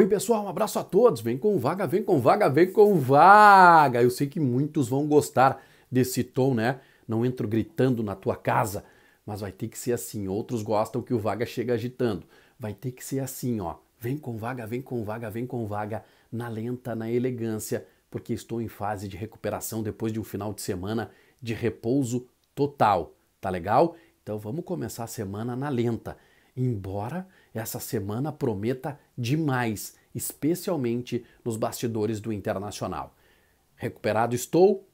Oi pessoal, um abraço a todos, vem com vaga, vem com vaga, vem com vaga. Eu sei que muitos vão gostar desse tom, né? Não entro gritando na tua casa, mas vai ter que ser assim. Outros gostam que o vaga chega agitando. Vai ter que ser assim, ó. Vem com vaga, vem com vaga, vem com vaga, na lenta, na elegância, porque estou em fase de recuperação depois de um final de semana de repouso total. Tá legal? Então vamos começar a semana na lenta. Embora essa semana prometa demais, especialmente nos bastidores do Internacional. Recuperado estou,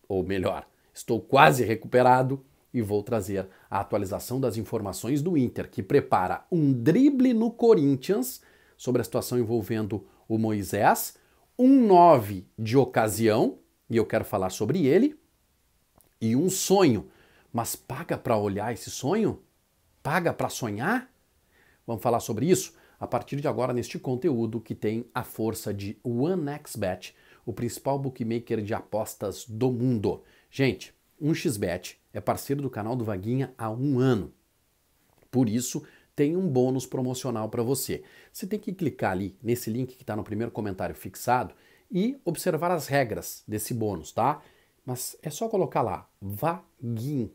ou melhor, estou quase recuperado e vou trazer a atualização das informações do Inter, que prepara um drible no Corinthians sobre a situação envolvendo o Moisés, um 9 de ocasião, e eu quero falar sobre ele, e um sonho. Mas paga para olhar esse sonho? Paga para sonhar? Vamos falar sobre isso a partir de agora neste conteúdo que tem a força de OneXBet, o principal bookmaker de apostas do mundo. Gente, 1xBet é parceiro do canal do Vaguinha há um ano. Por isso, tem um bônus promocional para você. Você tem que clicar ali nesse link que está no primeiro comentário fixado e observar as regras desse bônus, tá? Mas é só colocar lá, Vaguinha,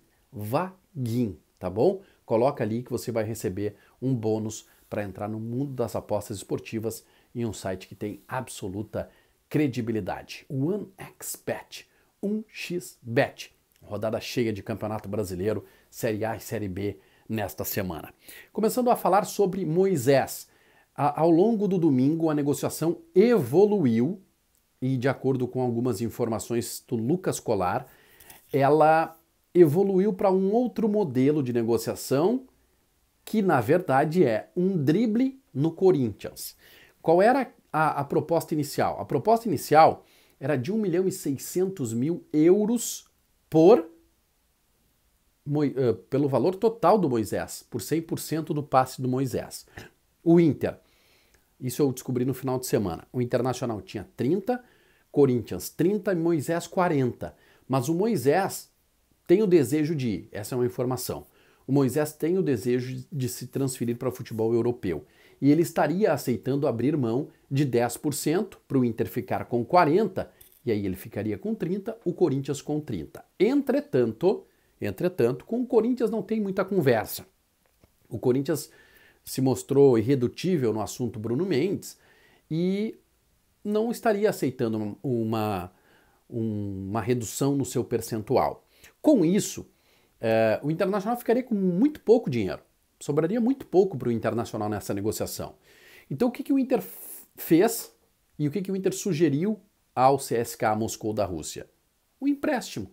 tá bom? Coloca ali que você vai receber um bônus para entrar no mundo das apostas esportivas em um site que tem absoluta credibilidade. OneXBet, 1xBet. Rodada cheia de Campeonato Brasileiro, Série A e Série B nesta semana. Começando a falar sobre Moisés. Ao longo do domingo, a negociação evoluiu e, de acordo com algumas informações do Lucas Colar, ela evoluiu para um outro modelo de negociação que, na verdade, é um drible no Corinthians. Qual era a proposta inicial? A proposta inicial era de 1.600.000 euros pelo valor total do Moisés, por 100% do passe do Moisés. O Inter, isso eu descobri no final de semana, o Internacional tinha 30, Corinthians 30 e Moisés 40. Mas o Moisés tem o desejo de ir, essa é uma informação. O Moisés tem o desejo de se transferir para o futebol europeu. E ele estaria aceitando abrir mão de 10% para o Inter ficar com 40%, e aí ele ficaria com 30%, o Corinthians com 30%. Entretanto, com o Corinthians não tem muita conversa. O Corinthians se mostrou irredutível no assunto Bruno Mendes e não estaria aceitando uma redução no seu percentual. Com isso, o Internacional ficaria com muito pouco dinheiro. Sobraria muito pouco para o Internacional nessa negociação. Então o que o Inter fez e o que o Inter sugeriu ao CSKA Moscou da Rússia? O empréstimo.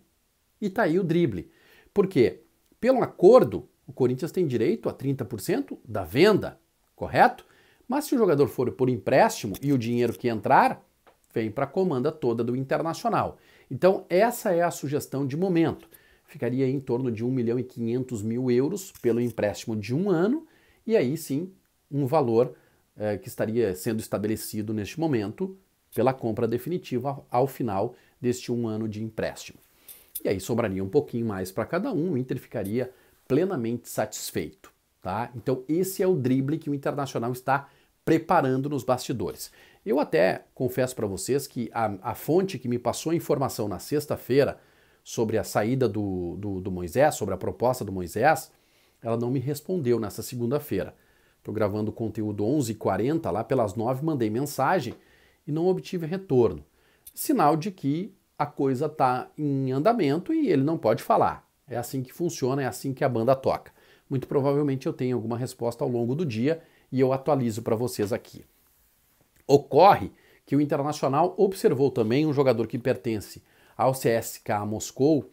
E tá aí o drible. Por quê? Pelo acordo, o Corinthians tem direito a 30% da venda, correto? Mas se o jogador for por empréstimo e o dinheiro que entrar, vem para a comanda toda do Internacional. Então essa é a sugestão de momento. Ficaria em torno de 1.500.000 euros pelo empréstimo de um ano, e aí sim um valor que estaria sendo estabelecido neste momento pela compra definitiva ao final deste um ano de empréstimo. E aí sobraria um pouquinho mais para cada um, o Inter ficaria plenamente satisfeito. Tá? Então esse é o drible que o Internacional está preparando nos bastidores. Eu até confesso para vocês que a fonte que me passou a informação na sexta-feira sobre a saída do Moisés, sobre a proposta do Moisés, ela não me respondeu nessa segunda-feira. Estou gravando o conteúdo 11h40, lá pelas 9 mandei mensagem e não obtive retorno. Sinal de que a coisa está em andamento e ele não pode falar. É assim que funciona, é assim que a banda toca. Muito provavelmente eu tenho alguma resposta ao longo do dia e eu atualizo para vocês aqui. Ocorre que o Internacional observou também um jogador que pertence ao CSKA Moscou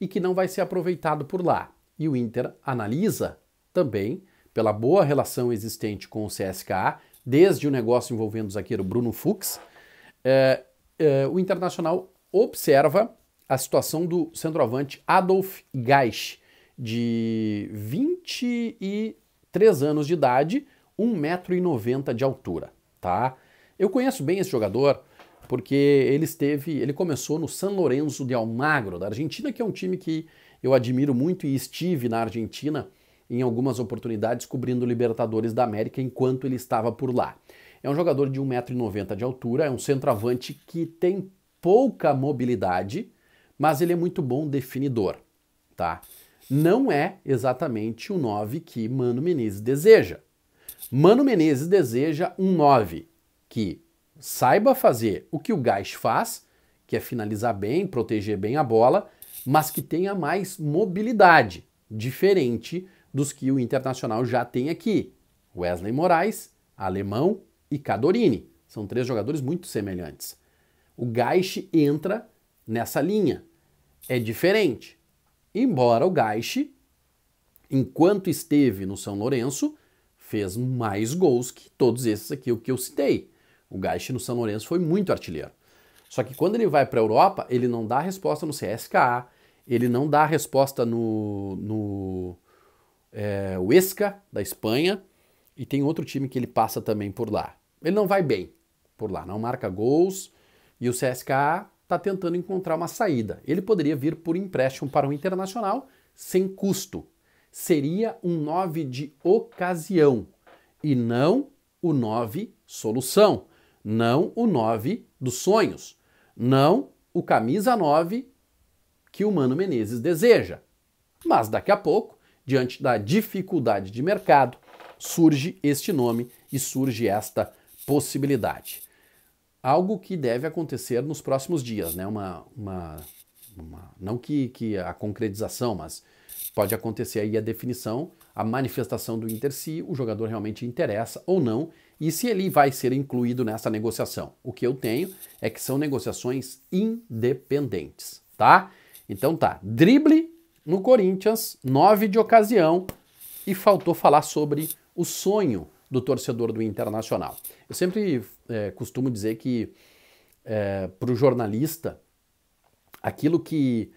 e que não vai ser aproveitado por lá. E o Inter analisa também, pela boa relação existente com o CSKA, desde o negócio envolvendo o zagueiro Bruno Fuchs, o Internacional observa a situação do centroavante Adolf Gaisch, de 23 anos de idade, 1,90 m de altura. Tá? Eu conheço bem esse jogador porque ele começou no San Lorenzo de Almagro, da Argentina, que é um time que eu admiro muito e estive na Argentina em algumas oportunidades cobrindo Libertadores da América enquanto ele estava por lá. É um jogador de 1,90 m de altura, é um centroavante que tem pouca mobilidade, mas ele é muito bom definidor, tá? Não é exatamente o 9 que Mano Menezes deseja. Mano Menezes deseja um 9 que saiba fazer o que o Gaich faz, que é finalizar bem, proteger bem a bola, mas que tenha mais mobilidade, diferente dos que o Internacional já tem aqui. Wesley Moraes, Alemão e Cadorini. São 3 jogadores muito semelhantes. O Gaich entra nessa linha. É diferente. Embora o Gaich, enquanto esteve no São Lourenço, fez mais gols que todos esses aqui, o que eu citei. O Gaich no São Lourenço foi muito artilheiro. Só que quando ele vai para a Europa, ele não dá resposta no CSKA, ele não dá resposta no Huesca, da Espanha, e tem outro time que ele passa também por lá. Ele não vai bem por lá, não marca gols, e o CSKA está tentando encontrar uma saída. Ele poderia vir por empréstimo para o Internacional sem custo. Seria um 9 de ocasião e não o 9 solução, não o 9 dos sonhos, não o camisa 9 que o Mano Menezes deseja. Mas daqui a pouco, diante da dificuldade de mercado, surge este nome e surge esta possibilidade. Algo que deve acontecer nos próximos dias, né? Não que a concretização, mas pode acontecer aí a definição, a manifestação do Inter se o jogador realmente interessa ou não e se ele vai ser incluído nessa negociação. O que eu tenho é que são negociações independentes, tá? Então tá, drible no Corinthians, 9 de ocasião e faltou falar sobre o sonho do torcedor do Internacional. Eu sempre costumo dizer que para o jornalista, aquilo que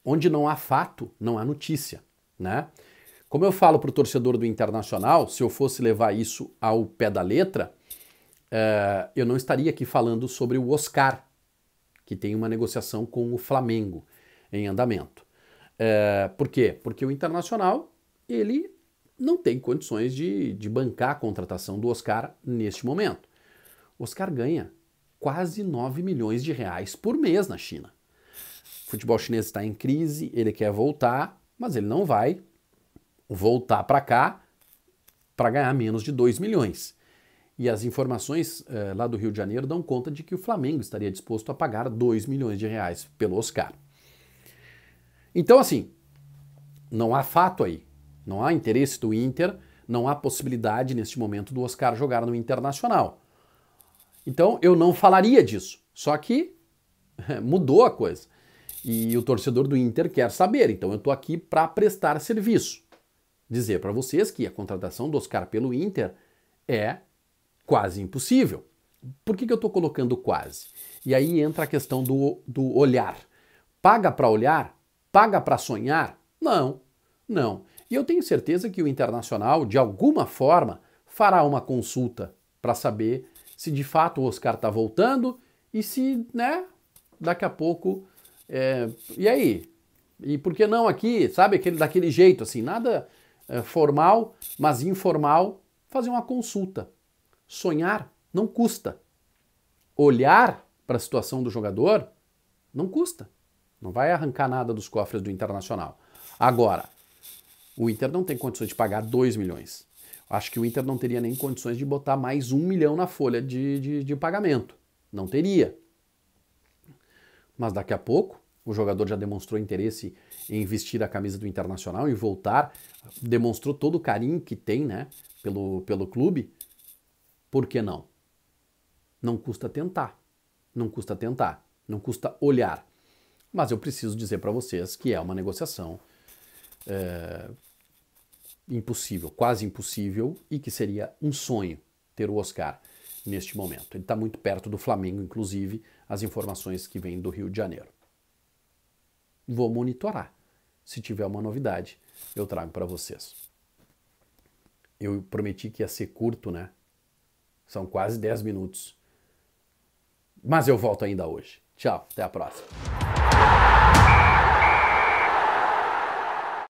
onde não há fato, não há notícia, né? Como eu falo para o torcedor do Internacional, se eu fosse levar isso ao pé da letra, eu não estaria aqui falando sobre o Oscar, que tem uma negociação com o Flamengo em andamento. Por quê? Porque o Internacional, ele não tem condições de bancar a contratação do Oscar neste momento. O Oscar ganha quase 9 milhões de reais por mês na China. O futebol chinês está em crise, ele quer voltar, mas ele não vai voltar para cá para ganhar menos de 2 milhões. E as informações lá do Rio de Janeiro dão conta de que o Flamengo estaria disposto a pagar 2 milhões de reais pelo Oscar. Então, assim, não há fato aí. Não há interesse do Inter, não há possibilidade neste momento do Oscar jogar no Internacional. Então, eu não falaria disso. Só que mudou a coisa. E o torcedor do Inter quer saber. Então, eu estou aqui para prestar serviço. Dizer para vocês que a contratação do Oscar pelo Inter é quase impossível. Por que eu estou colocando quase? E aí entra a questão do olhar. Paga para olhar? Paga para sonhar? Não, não. E eu tenho certeza que o Internacional, de alguma forma, fará uma consulta para saber se de fato o Oscar está voltando e se, né, daqui a pouco... e aí? E por que não aqui, sabe, daquele jeito, assim, nada formal, mas informal, fazer uma consulta. Sonhar não custa. Olhar para a situação do jogador não custa. Não vai arrancar nada dos cofres do Internacional. Agora, o Inter não tem condições de pagar 2 milhões. Acho que o Inter não teria nem condições de botar mais 1 milhão na folha de pagamento. Não teria. Mas daqui a pouco, o jogador já demonstrou interesse em vestir a camisa do Internacional e voltar. Demonstrou todo o carinho que tem, né, pelo clube. Por que não? Não custa tentar. Não custa tentar. Não custa olhar. Mas eu preciso dizer para vocês que é uma negociação impossível, quase impossível, e que seria um sonho ter o Oscar neste momento. Ele está muito perto do Flamengo, inclusive, as informações que vêm do Rio de Janeiro. Vou monitorar. Se tiver uma novidade, eu trago para vocês. Eu prometi que ia ser curto, né? São quase 10 minutos. Mas eu volto ainda hoje. Tchau, até a próxima.